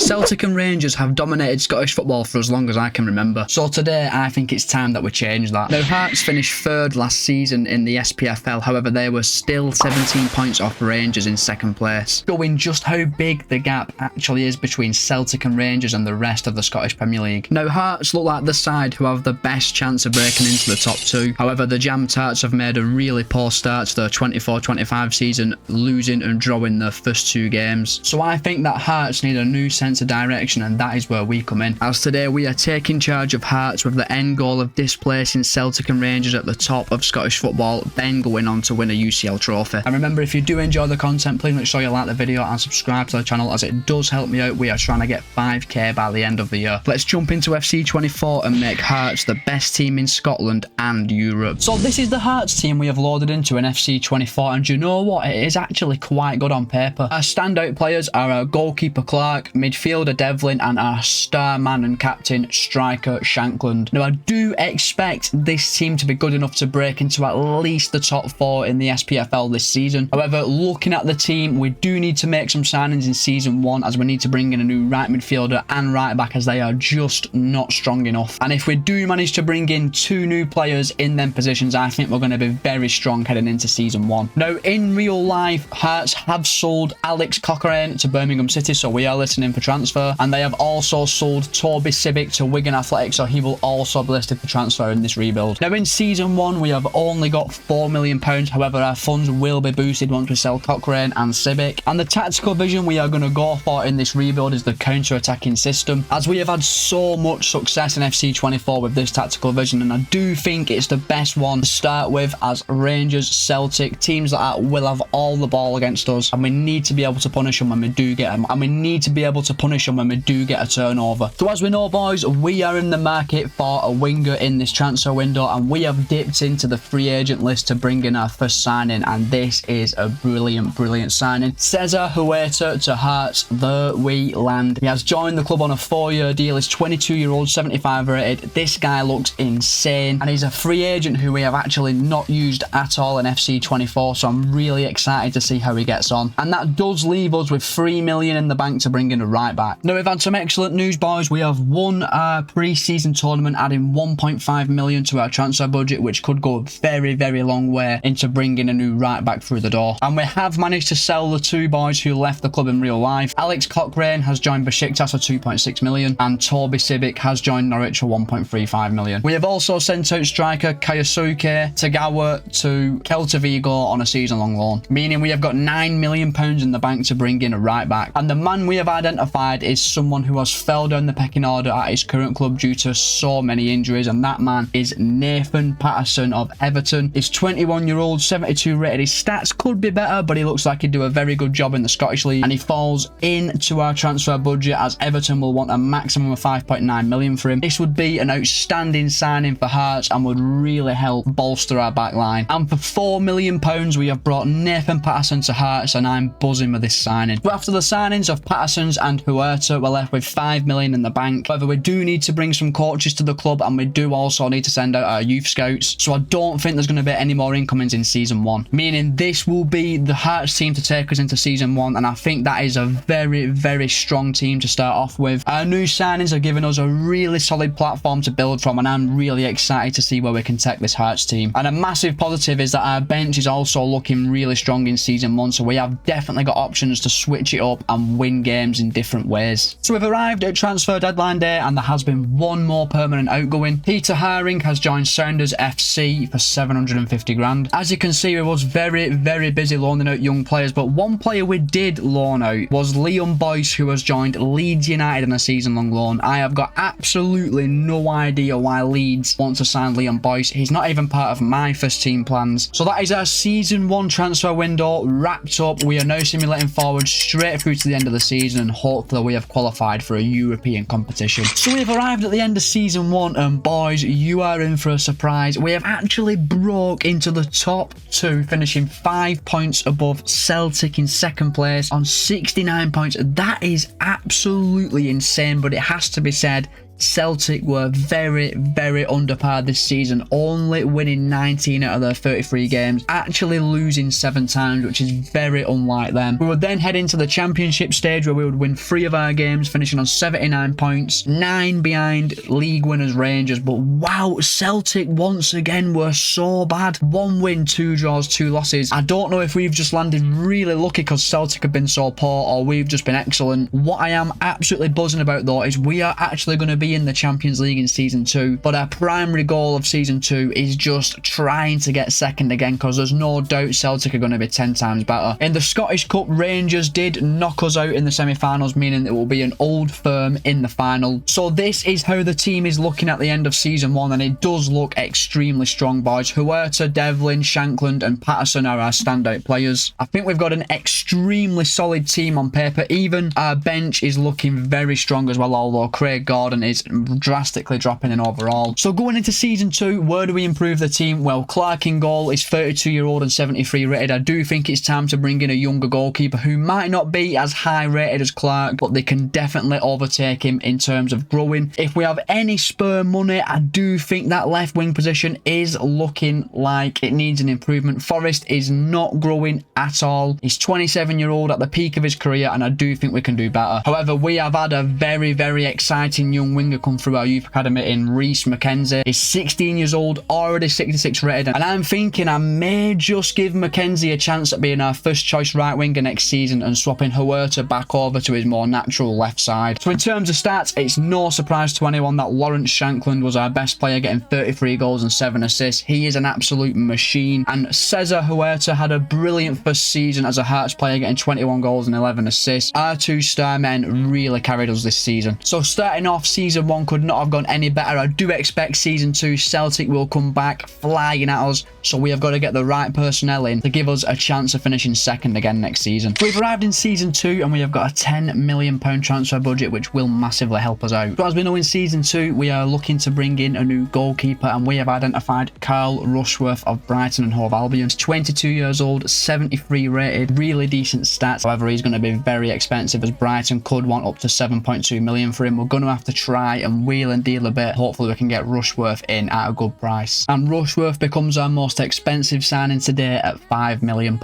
Celtic and Rangers have dominated Scottish football for as long as I can remember. So today, I think it's time that we change that. Now, Hearts finished third last season in the SPFL. However, they were still 17 points off Rangers in second place, showing just how big the gap actually is between Celtic and Rangers and the rest of the Scottish Premier League. Now, Hearts look like the side who have the best chance of breaking into the top two. However, the Jam Tarts have made a really poor start to the 24-25 season, losing and drawing their first two games. So I think that Hearts need a new sense of direction, and that is where we come in. As today we are taking charge of Hearts with the end goal of displacing Celtic and Rangers at the top of Scottish football, then going on to win a UCL trophy. And remember, if you do enjoy the content, please make sure you like the video and subscribe to the channel, as it does help me out. We are trying to get 5k by the end of the year. Let's jump into FC24 and make Hearts the best team in Scotland and Europe. So this is the Hearts team we have loaded into an FC24, and you know what? It is actually quite good on paper. Our standout players are our goalkeeper Clark, midfielder Devlin, and our star man and captain striker Shankland. Now, I do expect this team to be good enough to break into at least the top four in the SPFL this season. However, looking at the team, we do need to make some signings in season one, as we need to bring in a new right midfielder and right back, as they are just not strong enough. And if we do manage to bring in two new players in them positions, I think we're going to be very strong heading into season one. Now, in real life, Hearts have sold Alex Cochrane to Birmingham City, so we are listening for transfer, and they have also sold Toby Sibic to Wigan Athletic, so he will also be listed for transfer in this rebuild. Now, in season one, we have only got £4 million. However, our funds will be boosted once we sell Cochrane and Sibic. And the tactical vision we are going to go for in this rebuild is the counter-attacking system, as we have had so much success in FC24 with this tactical vision, and I do think it's the best one to start with, as Rangers, Celtic, teams like that will have all the ball against us, and we need to be able to punish them when we do get them, and we need to be able to punish them when we do get a turnover. So as we know, boys, we are in the market for a winger in this transfer window, and we have dipped into the free agent list to bring in our first signing, and this is a brilliant signing. Cesar Huerta to Hearts, there we land. He has joined the club on a 4-year deal. He's 22-year-old, 75 rated. This guy looks insane, and he's a free agent who we have actually not used at all in FC24, so I'm really excited to see how he gets on. And that does leave us with £3 million in the bank to bring in a right back. Now, we've had some excellent news, boys. We have won our pre-season tournament, adding 1.5 million to our transfer budget, which could go a very long way into bringing a new right back through the door. And we have managed to sell the two boys who left the club in real life. Alex Cochrane has joined Besiktas for 2.6 million, and Toby Sibic has joined Norwich for 1.35 million. We have also sent out striker Kayosuke Tagawa to Celta Vigo on a season-long loan, meaning we have got £9 million in the bank to bring in a right back. And the man we have identified is someone who has fell down the pecking order at his current club due to so many injuries, and that man is Nathan Patterson of Everton. He's 21-year-old, 72 rated. His stats could be better, but he looks like he'd do a very good job in the Scottish League, and he falls into our transfer budget, as Everton will want a maximum of 5.9 million for him. This would be an outstanding signing for Hearts and would really help bolster our back line. And for £4 million, we have brought Nathan Patterson to Hearts, and I'm buzzing with this signing. So after the signings of Patterson's and Huerta, we're left with £5 million in the bank. However, we do need to bring some coaches to the club, and we do also need to send out our youth scouts. So I don't think there's going to be any more incomings in season one, meaning this will be the Hearts team to take us into season one, and I think that is a very strong team to start off with. Our new signings are giving us a really solid platform to build from, and I'm really excited to see where we can take this Hearts team. And a massive positive is that our bench is also looking really strong in season one, so we have definitely got options to switch it up and win games in different ways. So we've arrived at transfer deadline day, and there has been one more permanent outgoing. Peter Haring has joined Sounders FC for 750 grand. As you can see, we was very busy loaning out young players, but one player we did loan out was Liam Boyce, who has joined Leeds United on a season-long loan. I have got absolutely no idea why Leeds want to sign Liam Boyce. He's not even part of my first team plans. So that is our season one transfer window wrapped up. We are now simulating forward straight through to the end of the season, and hopefully we have qualified for a European competition. So we've arrived at the end of season one, and boys, you are in for a surprise. We have actually broke into the top two, finishing 5 points above Celtic in second place on 69 points. That is absolutely insane, but it has to be said, Celtic were very, very under par this season, only winning 19 out of their 33 games, actually losing 7 times, which is very unlike them. We would then head into the championship stage where we would win 3 of our games, finishing on 79 points, 9 behind league winners Rangers. But wow, Celtic once again were so bad. 1 win, 2 draws, 2 losses. I don't know if we've just landed really lucky because Celtic have been so poor, or we've just been excellent. What I am absolutely buzzing about though is we are actually going to be in the Champions League in season 2, but our primary goal of season 2 is just trying to get second again, because there's no doubt Celtic are going to be 10 times better. In the Scottish Cup, Rangers did knock us out in the semi-finals, meaning it will be an Old Firm in the final. So this is how the team is looking at the end of season 1, and it does look extremely strong, boys. Huerta, Devlin, Shankland and Patterson are our standout players. I think we've got an extremely solid team on paper. Even our bench is looking very strong as well, although Craig Gordon is drastically dropping in overall. So going into season 2, where do we improve the team? Well, Clark in goal is 32-year-old and 73 rated. I do think it's time to bring in a younger goalkeeper who might not be as high rated as Clark, but they can definitely overtake him in terms of growing. If we have any spare money, I do think that left wing position is looking like it needs an improvement. Forrest is not growing at all. He's 27-year-old at the peak of his career, and I do think we can do better. However, we have had a very, very exciting young winger come through our youth academy in Reece McKenzie. He's 16 years old, already 66 rated, and I'm thinking I may just give McKenzie a chance at being our first choice right winger next season and swapping Huerta back over to his more natural left side. So in terms of stats, it's no surprise to anyone that Lawrence Shankland was our best player, getting 33 goals and 7 assists. He is an absolute machine, and Cesar Huerta had a brilliant first season as a Hearts player, getting 21 goals and 11 assists. Our 2 star men really carried us this season. So starting off, season 1 could not have gone any better. I do expect season 2 Celtic will come back flying at us, so we have got to get the right personnel in to give us a chance of finishing second again next season. We've arrived in season 2 and we have got a £10 million transfer budget, which will massively help us out. So as we know, in season 2 we are looking to bring in a new goalkeeper, and we have identified Carl Rushworth of Brighton and Hove Albion. He's 22 years old, 73 rated, really decent stats. However, he's going to be very expensive, as Brighton could want up to 7.2 million for him. We're going to have to try and wheel and deal a bit. Hopefully we can get Rushworth in at a good price, and Rushworth becomes our most expensive signing today at £5 million,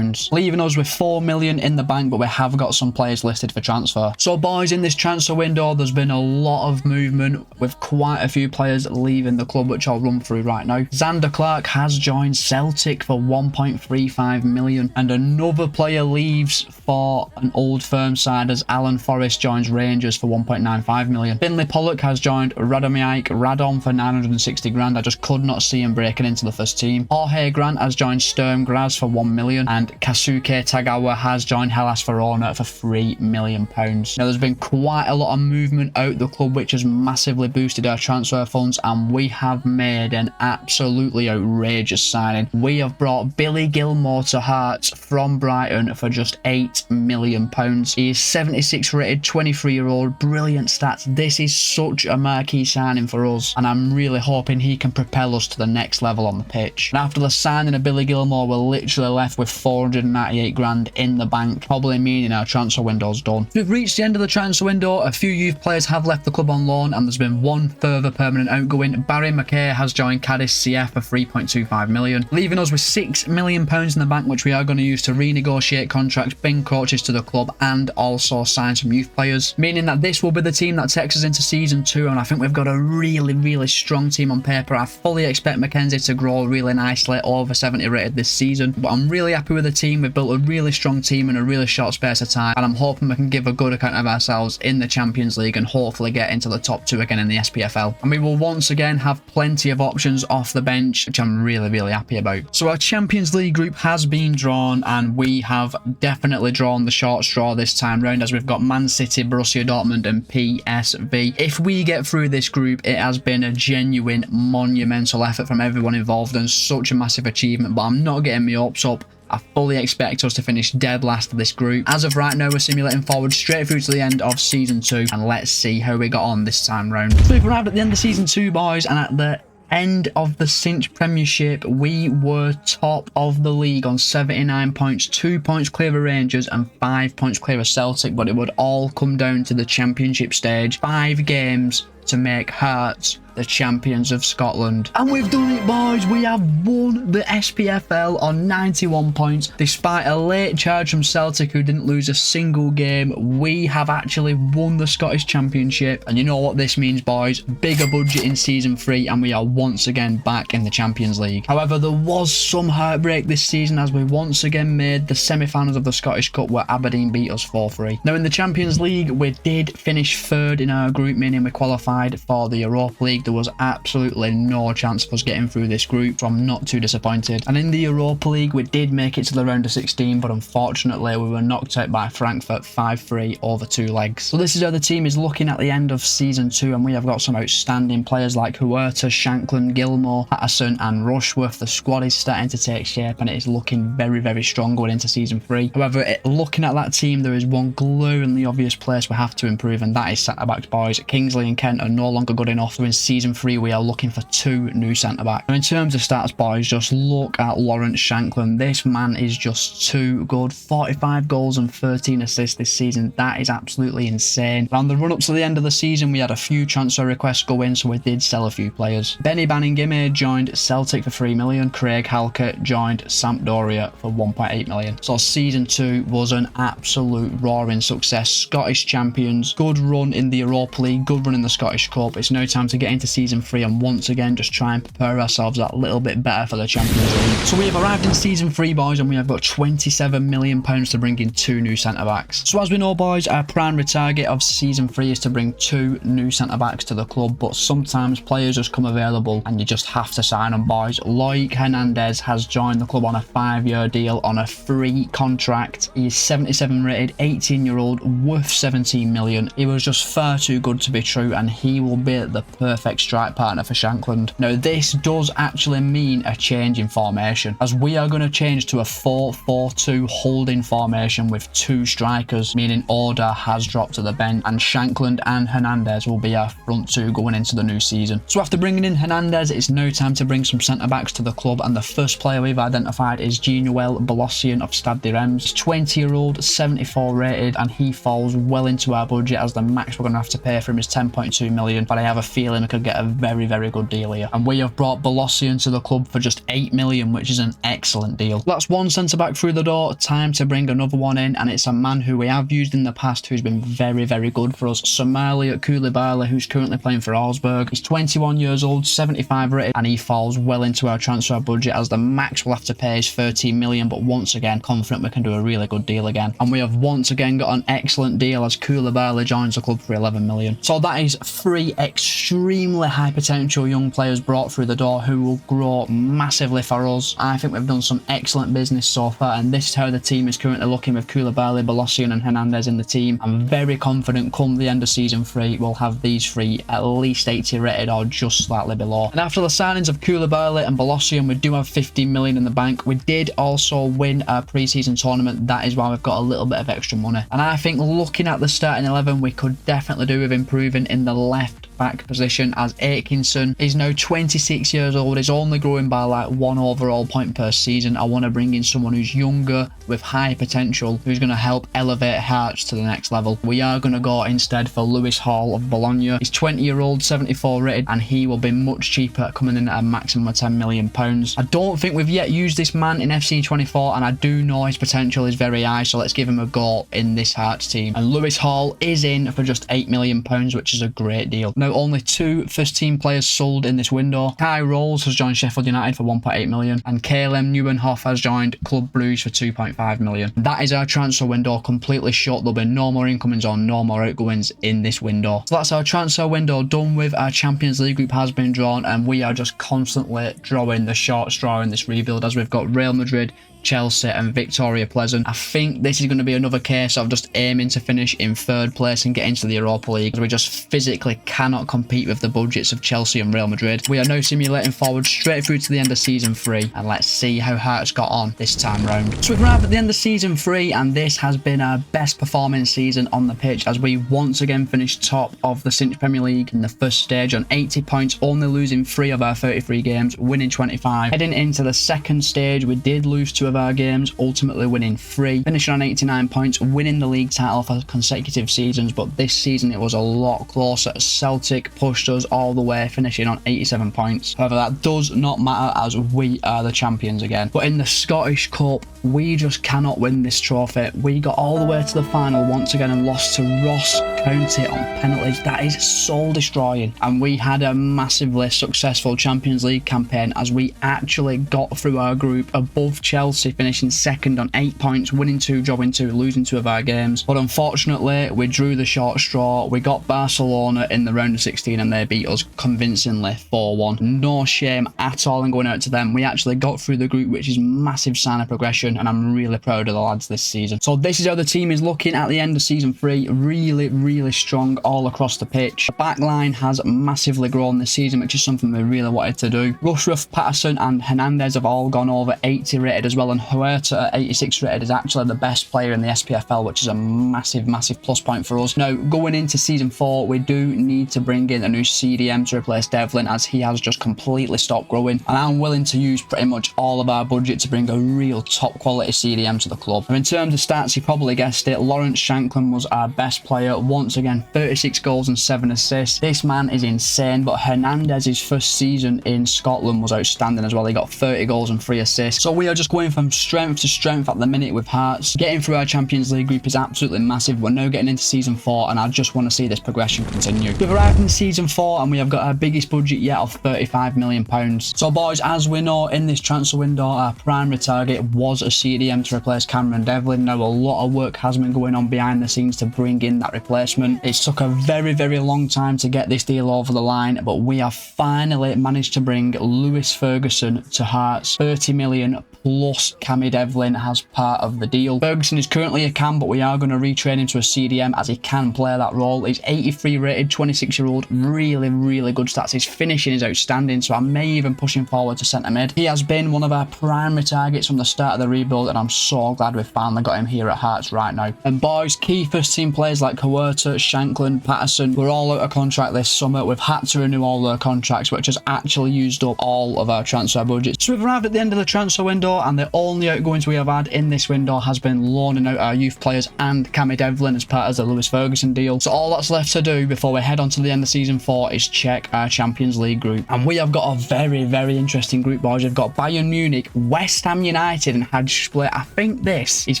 leaving us with 4 million in the bank, but we have got some players listed for transfer. So boys, in this transfer window there's been a lot of movement with quite a few players leaving the club, which I'll run through right now. Zander Clark has joined Celtic for 1.35 million, and another player leaves for an Old Firm side as Alan Forrest joins Rangers for 1.95 million. Finlay Pollock has joined Radomiak Radom for 960 grand. I just could not see him breaking into the first team. Jorge Grant has joined Sturm Graz for 1 million, and Kasuke Tagawa has joined Hellas Verona for £3 million. Now there's been quite a lot of movement out the club, which has massively boosted our transfer funds, and we have made an absolutely outrageous signing. We have brought Billy Gilmore to Hearts from Brighton for just £8 million. He is 76 rated, 23-year-old, brilliant stats. This is such a marquee signing for us, and I'm really hoping he can propel us to the next level on the pitch. And after the signing of Billy Gilmore, we're literally left with 498 grand in the bank, probably meaning our transfer window's done. We've reached the end of the transfer window. A few youth players have left the club on loan, and there's been one further permanent outgoing. Barry McKay has joined Cadiz CF for 3.25 million, leaving us with £6 million in the bank, which we are going to use to renegotiate contracts, bring coaches to the club, and also sign some youth players, meaning that this will be the team that takes us into season 2, and I think we've got a really, really strong team on paper. I fully expect McKenzie to grow really nicely, over 70 rated this season, but I'm really happy with the team. We've built a really strong team in a really short space of time, and I'm hoping we can give a good account of ourselves in the Champions League and hopefully get into the top 2 again in the SPFL. And we will once again have plenty of options off the bench, which I'm really, really happy about. So our Champions League group has been drawn, and we have definitely drawn the short straw this time round, as we've got Man City, Borussia Dortmund and PSV. If we get through this group, it has been a genuine monumental effort from everyone involved and such a massive achievement, but I'm not getting my hopes up. I fully expect us to finish dead last of this group. As of right now, we're simulating forward straight through to the end of season 2, and let's see how we got on this time round. So we've arrived at the end of season 2, boys, and at the end of the Cinch Premiership, we were top of the league on 79 points, 2 points clear of Rangers and 5 points clear of Celtic, but it would all come down to the Championship stage. 5 games to make Hearts the champions of Scotland. And we've done it, boys. We have won the SPFL on 91 points. Despite a late charge from Celtic, who didn't lose a single game, we have actually won the Scottish Championship. And you know what this means, boys? Bigger budget in Season 3, and we are once again back in the Champions League. However, there was some heartbreak this season as we once again made the semi-finals of the Scottish Cup, where Aberdeen beat us 4-3. Now, in the Champions League, we did finish third in our group, meaning we qualified for the Europa League. There was absolutely no chance of us getting through this group, so I'm not too disappointed. And in the Europa League, we did make it to the round of 16, but unfortunately we were knocked out by Frankfurt 5-3 over 2 legs. So this is how the team is looking at the end of Season 2, and we have got some outstanding players like Huerta, Shankland, Gilmore, Patterson and Rushworth. The squad is starting to take shape and it is looking very, very strong going into Season 3. However, looking at that team, there is one glaringly obvious place we have to improve, and that is centre-backs, boys. Kingsley and Kent are no longer good enough, so in Season 3 we are looking for 2 new centre-backs. In terms of stats, boys, just look at Lawrence Shankland. This man is just too good. 45 goals and 13 assists this season. That is absolutely insane. Around the run-up to the end of the season, we had a few transfer requests go in, so we did sell a few players. Benny Baningime joined Celtic for 3 million. Craig Halkett joined Sampdoria for 1.8 million. So Season 2 was an absolute roaring success. Scottish champions, good run in the Europa League, good run in the Scottish Cup. It's now time to get into Season 3 and once again just try and prepare ourselves that little bit better for the Champions League. So we have arrived in Season 3, boys, and we have got £27 million to bring in 2 new centre-backs. So as we know, boys, our primary target of Season 3 is to bring 2 new centre-backs to the club, but sometimes players just come available and you just have to sign them, boys. Loic Hernandez has joined the club on a 5-year deal on a free contract. He is 77 rated, 18-year-old, worth 17 million. He was just far too good to be true, and he will be the perfect strike partner for Shankland. Now, this does actually mean a change in formation, as we are going to change to a 4-4-2 holding formation with 2 strikers, meaning Oda has dropped to the bench, and Shankland and Hernandez will be our front 2 going into the new season. So after bringing in Hernandez, it's now time to bring some centre-backs to the club, and the first player we've identified is Ginoel Bolossian of Stade de Reims. 20-year-old, 74 rated, and he falls well into our budget, as the max we're going to have to pay for him is 10.2 million, but I have a feeling I could get a very, very good deal here. And we have brought Bolossian to the club for just 8 million, which is an excellent deal. That's one centre-back through the door. Time to bring another one in, and it's a man who we have used in the past who's been very, very good for us. Somali Koulibaly, who's currently playing for Augsburg. He's 21 years old, 75 rated, and he falls well into our transfer budget, as the max we'll have to pay is 13 million, but once again, confident we can do a really good deal again. And we have once again got an excellent deal, as Koulibaly joins the club for 11 million. So that is 3 extremely high potential young players brought through the door who will grow massively for us. I think we've done some excellent business so far, and this is how the team is currently looking with Koulibaly, Bolossian and Hernandez in the team. I'm very confident come the end of Season 3 we'll have these 3 at least 80 rated or just slightly below. And after the signings of Koulibaly and Bolossian, we do have 15 million in the bank. We did also win our pre-season tournament. That is why we've got a little bit of extra money, and I think looking at the starting 11, we could definitely do with improving in the left back position, as Atkinson is now 26 years old, is only growing by like 1 overall point per season. I want to bring in someone who's younger with high potential, who's going to help elevate Hearts to the next level. We are going to go instead for Lewis Hall of Bologna. He's 20-year-old, 74 rated, and he will be much cheaper, coming in at a maximum of £10 million. I don't think we've yet used this man in FC24, and I do know his potential is very high, so let's give him a go in this Hearts team. And Lewis Hall is in for just £8 million, which is a great deal. Now, only 2 first-team players sold in this window. Kai Rolls has joined Sheffield United for 1.8 million, and Calem Nieuwenhof has joined Club Brugge for 2.5 million. That is our transfer window completely shut. There'll be no more incomings or no more outgoings in this window. So that's our transfer window done with. Our Champions League group has been drawn, and we are just constantly drawing the short straw in this rebuild, as we've got Real Madrid, Chelsea and Victoria Pleasant. I think this is going to be another case of just aiming to finish in third place and get into the Europa League, as we just physically cannot compete with the budgets of Chelsea and Real Madrid. We are now simulating forward straight through to the end of season 3, and let's see how Hearts got on this time round. So we've arrived at the end of season 3, and this has been our best performing season on the pitch, as we once again finished top of the Cinch Premier League in the first stage on 80 points, only losing 3 of our 33 games, winning 25. Heading into the second stage, we did lose 2 of our games, ultimately winning 3, finishing on 89 points, winning the league title for consecutive seasons, but this season it was a lot closer. Celtic pushed us all the way, finishing on 87 points. However, that does not matter, as we are the champions again. But in the Scottish Cup, we just cannot win this trophy. We got all the way to the final once again and lost to Ross County on penalties. That is soul destroying. And we had a massively successful Champions League campaign, as we actually got through our group above Chelsea, finishing second on 8 points, winning 2, drawing 2, losing 2 of our games. But unfortunately, we drew the short straw. We got Barcelona in the round of 16 and they beat us convincingly 4-1. No shame at all in going out to them. We actually got through the group, which is massive sign of progression, and I'm really proud of the lads this season. So this is how the team is looking at the end of season 3. Really strong all across the pitch. The back line has massively grown this season, which is something we really wanted to do. Rushworth, Patterson and Hernandez have all gone over 80 rated as well, and Huerta at 86 rated is actually the best player in the SPFL, which is a massive plus point for us. Now, going into season 4, we do need to bring in a new CDM to replace Devlin, as he has just completely stopped growing, and I'm willing to use pretty much all of our budget to bring a real top quality CDM to the club. And in terms of stats, you probably guessed it, Lawrence Shanklin was our best player once again, 36 goals and 7 assists. This man is insane. But Hernandez's first season in Scotland was outstanding as well. He got 30 goals and 3 assists. So we are just going from strength to strength at the minute with Hearts. Getting through our Champions League group is absolutely massive. We're now getting into season 4, and I just want to see this progression continue. We've arrived in season 4 and we have got our biggest budget yet of £35 million. So boys, as we know, in this transfer window, our primary target was a CDM to replace Cameron Devlin. Now, a lot of work has been going on behind the scenes to bring in that replacement. It's took a very long time to get this deal over the line, but we have finally managed to bring Lewis Ferguson to Hearts. 30 million plus Cammy Devlin as part of the deal. Ferguson is currently a cam, but we are going to retrain him to a CDM, as he can play that role. He's 83 rated, 26-year-old, really good stats. His finishing is outstanding, so I may even push him forward to centre mid. He has been one of our primary targets from the start of the rebuild, and I'm so glad we've finally got him here at Hearts right now. And boys, key first team players like Huerta, Shanklin, Patterson were all out of contract this summer. We've had to renew all their contracts, which has actually used up all of our transfer budget. So we've arrived at the end of the transfer window, and the only outgoings we have had in this window has been loaning out our youth players and Cammy Devlin as part of the Lewis Ferguson deal. So all that's left to do before we head on to the end of season 4 is check our Champions League group. And we have got a very interesting group, boys. We've got Bayern Munich, West Ham United and Hadge Split. I think this is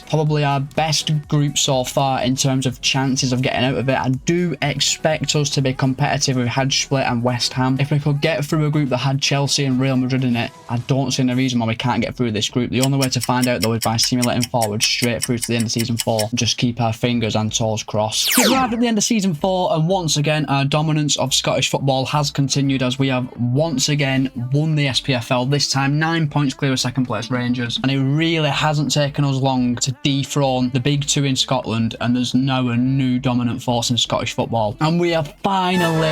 probably our best group so far in terms of chances of getting out of it. I do expect us to be competitive with Hadge Split and West Ham. If we could get through a group that had Chelsea and Real Madrid in it, I don't see any reason why we can't get through this group. The only way to find out though is by simulating forward straight through to the end of season 4. Just keep our fingers and toes crossed. We've arrived at the end of season 4, and once again our dominance of Scottish football has continued, as we have once again won the SPFL, this time 9 points clear of second place Rangers, and it really hasn't taken us long to dethrone the big 2 in Scotland, and there's now a new dominant force in Scottish football. And we have finally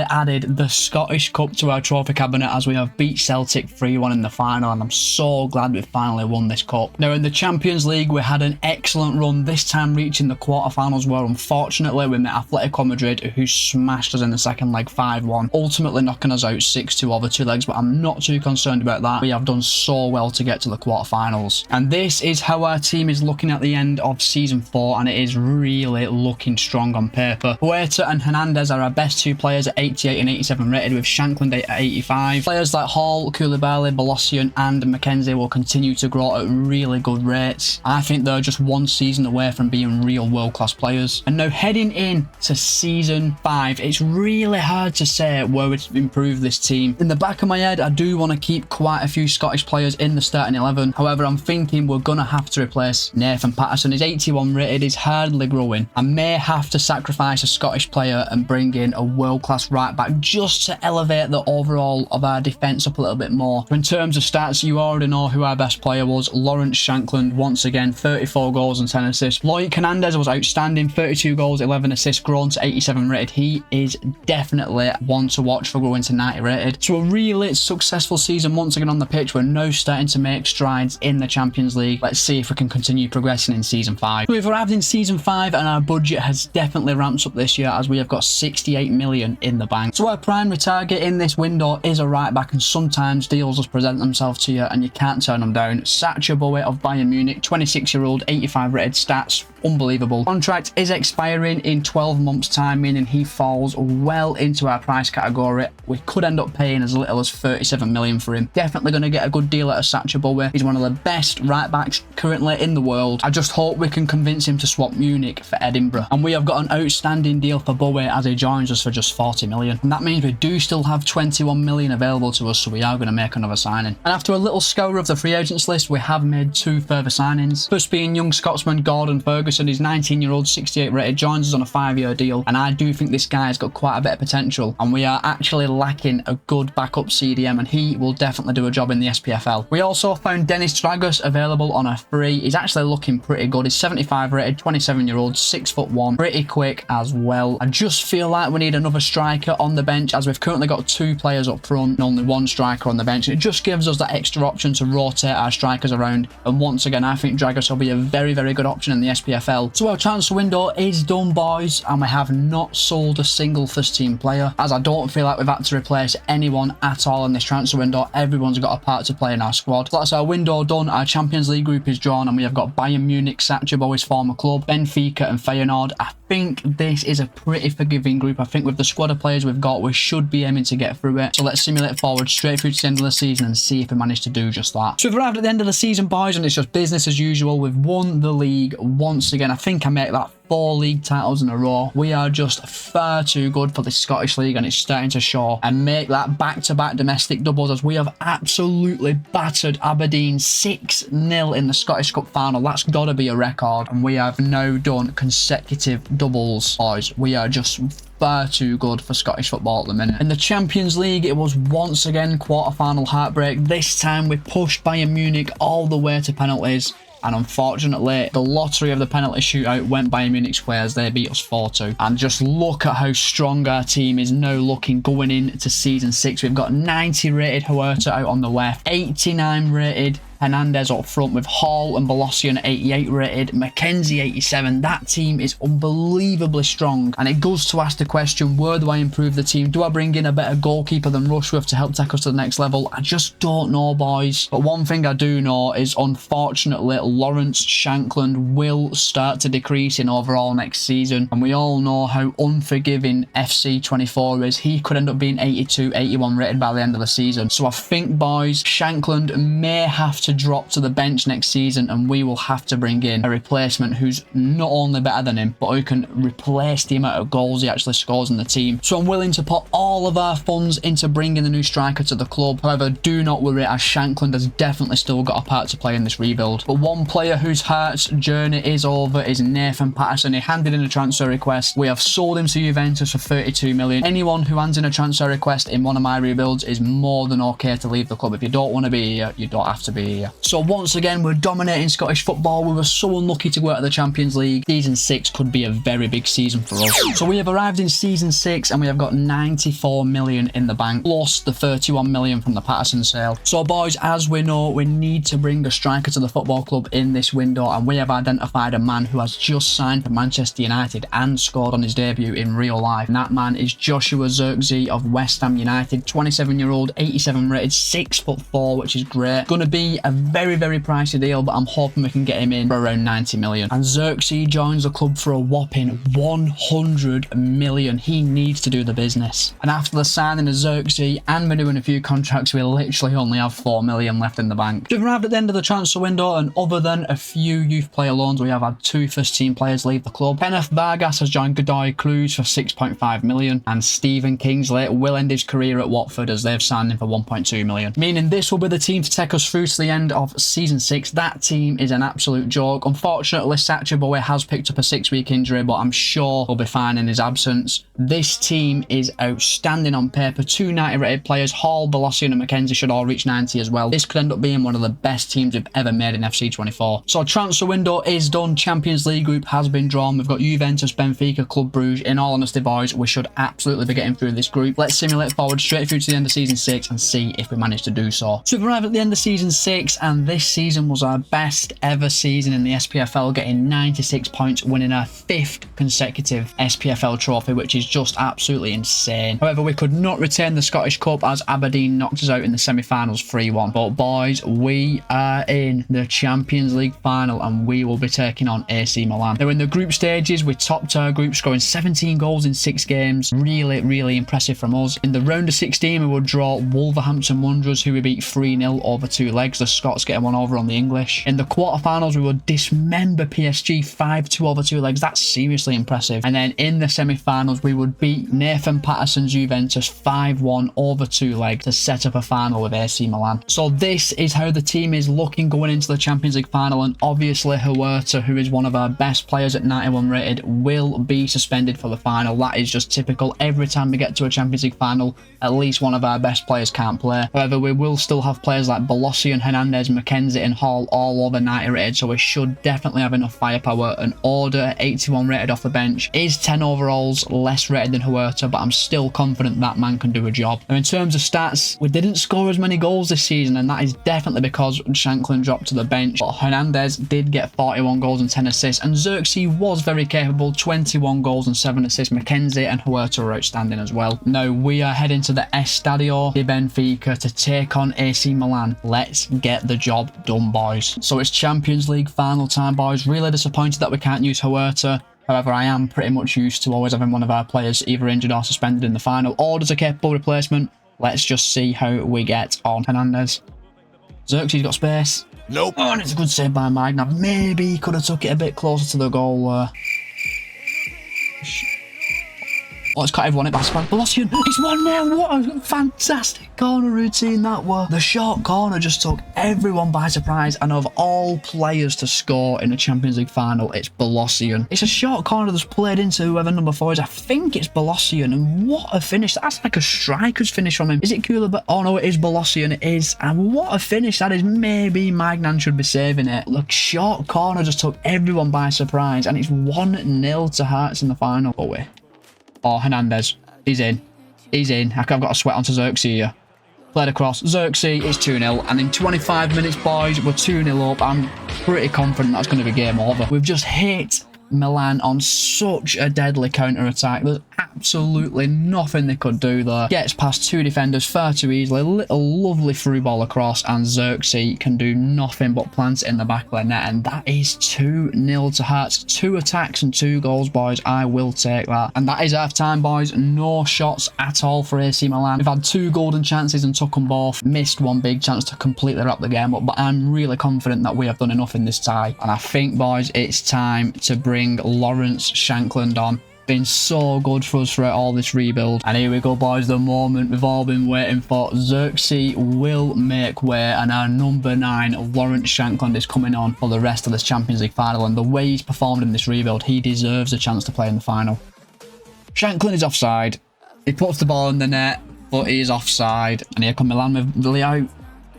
added the Scottish Cup to our trophy cabinet, as we have beat Celtic 3-1 in the final, and I'm so glad we finally won this cup. Now in the Champions League we had an excellent run, this time reaching the quarterfinals, where unfortunately we met Atletico Madrid, who smashed us in the second leg 5-1, ultimately knocking us out 6-2 over 2 legs, but I'm not too concerned about that. We have done so well to get to the quarterfinals. And this is how our team is looking at the end of season 4, and it is really looking strong on paper. Huerta and Hernandez are our best 2 players at 88 and 87 rated, with Shanklin at 85. Players like Hall, Koulibaly, Bolassian and McKenzie will continue to grow at really good rates. I think they're just 1 season away from being real world-class players. And now heading in to season 5, it's really hard to say where we'd improve this team. In the back of my head, I do want to keep quite a few Scottish players in the starting 11. However, I'm thinking we're going to have to replace Nathan Patterson. He's 81 rated, he's hardly growing. I may have to sacrifice a Scottish player and bring in a world-class right back just to elevate the overall of our defence up a little bit more. So in terms of stats, you already know who our best player was. Lawrence Shankland, once again, 34 goals and 10 assists. Loic Hernandez was outstanding, 32 goals, 11 assists, grown to 87 rated. He is definitely one to watch for growing to 90 rated. So a really successful season once again on the pitch. We're now starting to make strides in the Champions League. Let's see if we can continue progressing in season 5. So we've arrived in season 5 and our budget has definitely ramped up this year as we have got 68 million in the bank. So our primary target in this window is a right back, and sometimes deals just present themselves to you and you can't turn them down. Sacha Boey of Bayern Munich, 26-year-old, 85 rated stats, unbelievable. Contract is expiring in 12 months time, meaning he falls well into our price category. We could end up paying as little as 37 million for him. Definitely going to get a good deal out of Sacha Boey. He's one of the best right backs currently in the world. I just hope we can convince him to swap Munich for Edinburgh. And we have got an outstanding deal for Boey as he joins us for just 40 million. And that means we do still have 21 million available to us, so we are going to make another signing. And after a little scour of the free agents list, we have made 2 further signings. First being young Scotsman Gordon Ferguson. He's 19-year-old, 68 rated, joins us on a 5-year deal. And I do think this guy has got quite a bit of potential. And we are actually lacking a good backup CDM, and he will definitely do a job in the SPFL. We also found Dennis Dragos available on a free. He's actually looking pretty good. He's 75 rated, 27-year-old, 6'1", pretty quick as well. I just feel like we need another striker on the bench, as we've currently got 2 players up front and only 1 striker on the bench. It just gives us that extra option to rotate our strikers around. And once again, I think Dragos will be a very, very good option in the SPFL. So our transfer window is done, boys, and we have not sold a single first team player, as I don't feel like we've had to replace anyone at all in this transfer window. Everyone's got a part to play in our squad. So that's our window done. Our Champions League group is drawn, and we have got Bayern Munich, Sacha Boey's former club, Benfica and Feyenoord. I think this is a pretty forgiving group. I think with the squad of players we've got, we should be aiming to get through it. So let's simulate forward straight through to the end of the season and see if we manage to do just that. So we've arrived at the end of the season, boys, and it's just business as usual. We've won the league once again. I think I make that 4 league titles in a row. We are just far too good for the Scottish League, and it's starting to show, and make that back-to-back domestic doubles, as we have absolutely battered Aberdeen 6-0 in the Scottish Cup final. That's got to be a record, and we have now done consecutive doubles, boys. We are just far too good for Scottish football at the minute. In the Champions League, it was once again quarter-final heartbreak. This time we pushed Bayern Munich all the way to penalties, and unfortunately, the lottery of the penalty shootout went Bayern Munich's way as they beat us 4-2. And just look at how strong our team is now looking going into season 6. We've got 90 rated Huerta out on the left, 89 rated Hernandez up front, with Hall and Bolassian 88 rated, McKenzie 87. That team is unbelievably strong, and it goes to ask the question, where do I improve the team? Do I bring in a better goalkeeper than Rushworth to help take us to the next level? I just don't know, boys. But one thing I do know is, unfortunately, Lawrence Shankland will start to decrease in overall next season, and we all know how unforgiving FC24 is. He could end up being 82, 81 rated by the end of the season. So I think, boys, Shankland may have to drop to the bench next season, and we will have to bring in a replacement who's not only better than him, but who can replace the amount of goals he actually scores in the team. So I'm willing to put all of our funds into bringing the new striker to the club. However, do not worry, as Shankland has definitely still got a part to play in this rebuild. But one player whose Hearts journey is over is Nathan Patterson. He handed in a transfer request. We have sold him to Juventus for 32 million. Anyone who hands in a transfer request in one of my rebuilds is more than okay to leave the club. If you don't want to be here, you don't have to be here. So once again, we're dominating Scottish football. We were so unlucky to go out of the Champions League. Season 6 could be a very big season for us. So we have arrived in season 6 and we have got 94 million in the bank, plus the 31 million from the Patterson sale. So boys, as we know, we need to bring a striker to the football club in this window, and we have identified a man who has just signed for Manchester United and scored on his debut in real life. And that man is Joshua Zirkzee of West Ham United, 27-year-old, 87 rated, 6'4", which is great. Gonna be a very, very pricey deal, but I'm hoping we can get him in for around 90 million. And Zirkzee joins the club for a whopping 100 million. He needs to do the business. And after the signing of Zirkzee and renewing a few contracts, we literally only have 4 million left in the bank. We've arrived at the end of the transfer window, and other than a few youth player loans, we have had 2 first team players leave the club. Kenneth Vargas has joined Godoy Cruz for 6.5 million, and Stephen Kingsley will end his career at Watford as they've signed him for 1.2 million. Meaning this will be the team to take us through to the end of season 6. That team is an absolute joke. Unfortunately, Sacha Bowie has picked up a 6-week injury, but I'm sure he'll be fine in his absence. This team is outstanding on paper. 2 90 rated players, Hall, Bolasie and McKenzie should all reach 90 as well. This could end up being one of the best teams we've ever made in FC24. So transfer window is done. Champions League group has been drawn. We've got Juventus, Benfica, Club Brugge. In all honesty, boys, we should absolutely be getting through this group. Let's simulate forward straight through to the end of season 6 and see if we manage to do so. So we've arrived at the end of season 6, and this season was our best ever season in the SPFL, getting 96 points, winning our 5th consecutive SPFL trophy, which is just absolutely insane. However, we could not retain the Scottish Cup as Aberdeen knocked us out in the semi-finals 3-1. But boys, we are in the Champions League final and we will be taking on AC Milan. Now in the group stages, we topped our group, scoring 17 goals in 6 games. Really impressive from us. In the round of 16, we would draw Wolverhampton Wanderers, who we beat 3-0 over 2 legs. The Scots getting one over on the English. In the quarterfinals, we would dismember PSG 5-2 over 2 legs. That's seriously impressive. And then in the semi-finals, we would beat Nathan Patterson's Juventus 5-1 over 2 legs to set up a final with AC Milan. So this is how the team is looking going into the Champions League final, and obviously Huerta, who is one of our best players at 91 rated, will be suspended for the final. That is just typical. Every time we get to a Champions League final, at least one of our best players can't play. However, we will still have players like Bolasie and Hernandez, McKenzie and Hall all over 90 rated, so we should definitely have enough firepower. An Order, 81 rated off the bench, is 10 overalls, less rated than Huerta, but I'm still confident that man can do a job. Now in terms of stats, we didn't score as many goals this season, and that is definitely because Shanklin dropped to the bench, but Hernandez did get 41 goals and 10 assists, and Xerxes was very capable, 21 goals and 7 assists. McKenzie and Huerta are outstanding as well. Now we are heading to the Estadio de Benfica to take on AC Milan. Let's get the job done, boys. So it's Champions League final time, boys. Really disappointed that we can't use Huerta. However, I am pretty much used to always having one of our players either injured or suspended in the final. Order's a capable replacement. Let's just see how we get on. Hernandez. Xerxes got space. Nope. Oh, and it's a good save by Magna. Maybe he could have took it a bit closer to the goal there. Oh, it's cut everyone at Baspan. Bolasie, it's 1-0. What a fantastic corner routine that was. The short corner just took everyone by surprise, and of all players to score in the Champions League final, it's Bolasie. It's a short corner that's played into whoever number 4 is. I think it's Bolasie, and what a finish. That's like a striker's finish from him. Is it cooler? But oh no, it is Bolasie, it is. And what a finish that is. Maybe Magnan should be saving it. Look, short corner just took everyone by surprise, and it's 1-0 to Hearts in the final. Oh, Hernandez. He's in. He's in. I've got a sweat onto Xerxes here. Played across. Xerxes is 2-0. And in 25 minutes, boys, we're 2-0 up. I'm pretty confident that's going to be game over. We've just hit Milan on such a deadly counter-attack. There's absolutely nothing they could do there. Gets past 2 defenders far too easily. A little lovely through ball across, and Xerxes can do nothing but plant it in the back of the net, and that is 2-0 to Hearts. 2 attacks and 2 goals, boys. I will take that. And that is half time, boys. No shots at all for AC Milan. We've had 2 golden chances and took them both. Missed 1 big chance to completely wrap the game up, but I'm really confident that we have done enough in this tie. And I think, boys, it's time to bring Lawrence Shankland on. Been so good for us throughout all this rebuild. And here we go, boys, the moment we've all been waiting for. Xerxes will make way, and our number 9, Lawrence Shankland, is coming on for the rest of this Champions League final. And the way he's performed in this rebuild, he deserves a chance to play in the final. Shankland is offside. He puts the ball in the net, but he is offside. And here come Milan with Leo.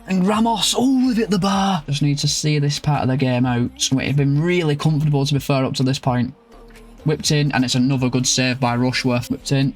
And Ramos, oh, we've hit the bar. Just need to see this part of the game out. We've been really comfortable, to be fair, up to this point. Whipped in, and it's another good save by Rushworth. Whipped in.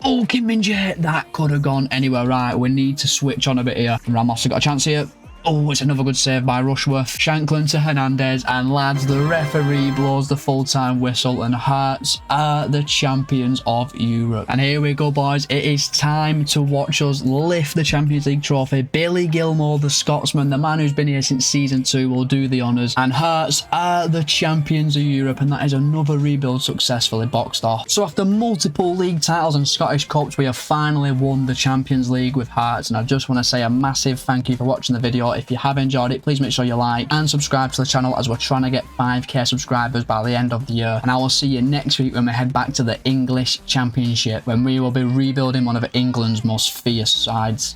Oh, Kim Min-jae, that could have gone anywhere. Right, we need to switch on a bit here. Ramos has got a chance here. Oh, it's another good save by Rushworth. Shankland to Hernandez, and lads, the referee blows the full-time whistle, and Hearts are the champions of Europe. And here we go, boys. It is time to watch us lift the Champions League trophy. Billy Gilmore, the Scotsman, the man who's been here since season 2, will do the honours. And Hearts are the champions of Europe, and that is another rebuild successfully boxed off. So after multiple league titles and Scottish Cups, we have finally won the Champions League with Hearts. And I just want to say a massive thank you for watching the video. If you have enjoyed it, please make sure you like and subscribe to the channel, as we're trying to get 5k subscribers by the end of the year. And I will see you next week when we head back to the English Championship, when we will be rebuilding one of England's most fierce sides.